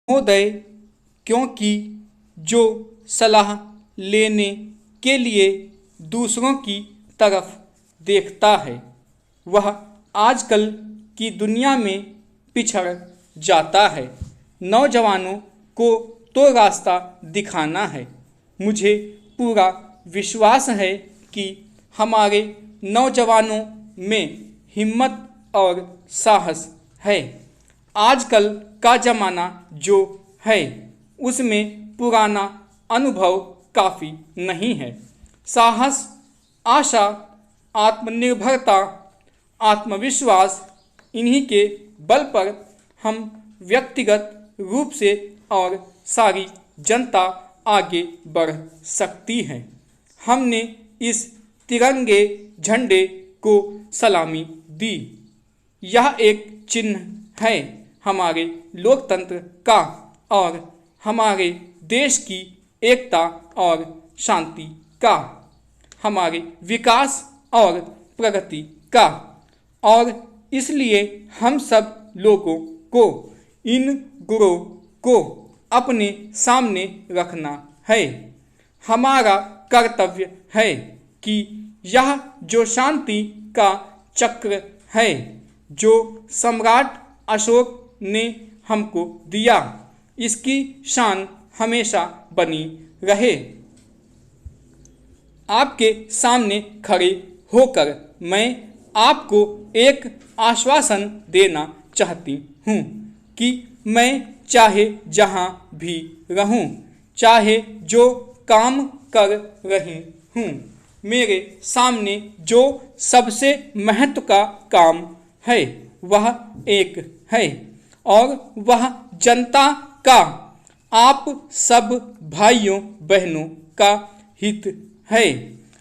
महोदय, क्योंकि जो सलाह लेने के लिए दूसरों की तरफ देखता है वह आजकल की दुनिया में पिछड़ जाता है। नौजवानों को तो रास्ता दिखाना है। मुझे पूरा विश्वास है कि हमारे नौजवानों में हिम्मत और साहस है। आजकल का ज़माना जो है उसमें पुराना अनुभव काफ़ी नहीं है। साहस, आशा, आत्मनिर्भरता, आत्मविश्वास, इन्हीं के बल पर हम व्यक्तिगत रूप से और सारी जनता आगे बढ़ सकती है। हमने इस तिरंगे झंडे को सलामी दी। यह एक चिन्ह है हमारे लोकतंत्र का और हमारे देश की एकता और शांति का, हमारे विकास और प्रगति का। और इसलिए हम सब लोगों को इन गुणों को अपने सामने रखना है। हमारा कर्तव्य है कि यह जो शांति का चक्र है जो सम्राट अशोक ने हमको दिया, इसकी शान हमेशा बनी रहे। आपके सामने खड़े होकर मैं आपको एक आश्वासन देना चाहती हूँ कि मैं चाहे जहाँ भी रहूँ, चाहे जो काम कर रही हूँ, मेरे सामने जो सबसे महत्व का काम है वह एक है और वह जनता का, आप सब भाइयों बहनों का हित है।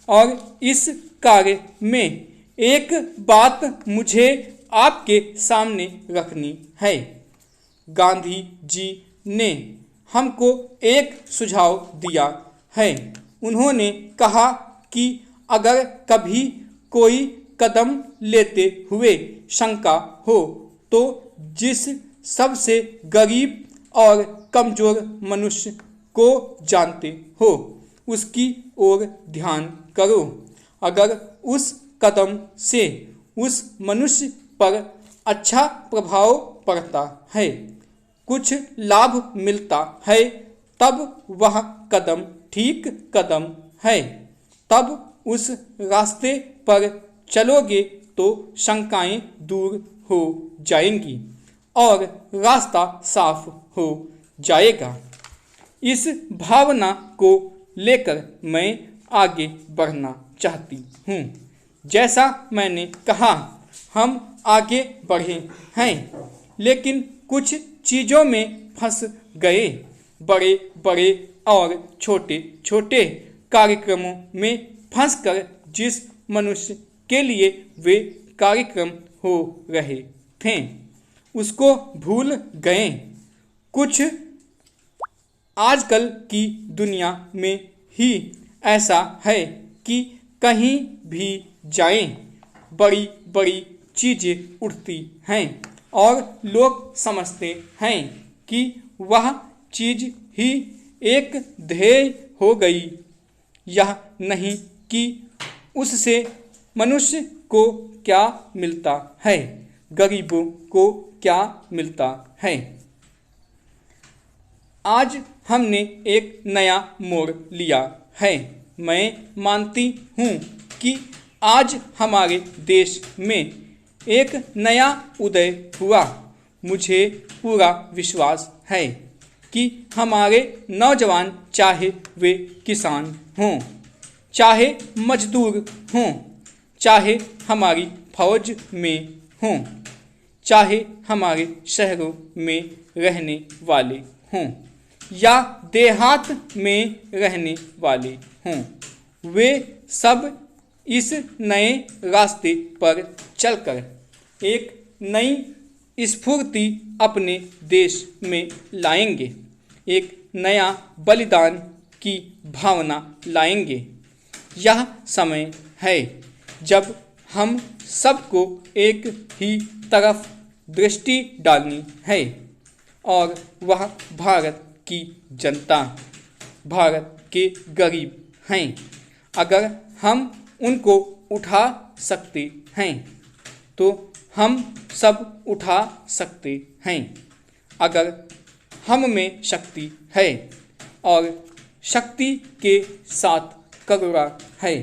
और इस कार्य में एक बात मुझे आपके सामने रखनी है। गांधी जी ने हमको एक सुझाव दिया है। उन्होंने कहा कि अगर कभी कोई कदम लेते हुए शंका हो तो जिस सबसे गरीब और कमज़ोर मनुष्य को जानते हो उसकी ओर ध्यान करो। अगर उस कदम से उस मनुष्य पर अच्छा प्रभाव पड़ता है, कुछ लाभ मिलता है, तब वह कदम ठीक कदम है। तब उस रास्ते पर चलोगे तो शंकाएं दूर हो जाएंगी और रास्ता साफ हो जाएगा। इस भावना को लेकर मैं आगे बढ़ना चाहती हूँ। जैसा मैंने कहा, हम आगे बढ़े हैं लेकिन कुछ चीज़ों में फंस गए। बड़े बड़े और छोटे छोटे कार्यक्रमों में फंसकर जिस मनुष्य के लिए वे कार्यक्रम हो रहे थे उसको भूल गए। कुछ आजकल की दुनिया में ही ऐसा है कि कहीं भी जाएं, बड़ी बड़ी चीज़ें उठती हैं और लोग समझते हैं कि वह चीज़ ही एक ध्येय हो गई। यह नहीं कि उससे मनुष्य को क्या मिलता है, गरीबों को क्या मिलता है। आज हमने एक नया मोड़ लिया है। मैं मानती हूँ कि आज हमारे देश में एक नया उदय हुआ। मुझे पूरा विश्वास है कि हमारे नौजवान, चाहे वे किसान हों, चाहे मजदूर हों, चाहे हमारी फौज में हों, चाहे हमारे शहरों में रहने वाले हों या देहात में रहने वाले हों, वे सब इस नए रास्ते पर चलकर एक नई स्फूर्ति अपने देश में लाएंगे, एक नया बलिदान की भावना लाएंगे। यह समय है जब हम सबको एक ही तरफ दृष्टि डालनी है और वह भारत की जनता, भारत के गरीब हैं। अगर हम उनको उठा सकते हैं तो हम सब उठा सकते हैं। अगर हम में शक्ति है और शक्ति के साथ करुणा है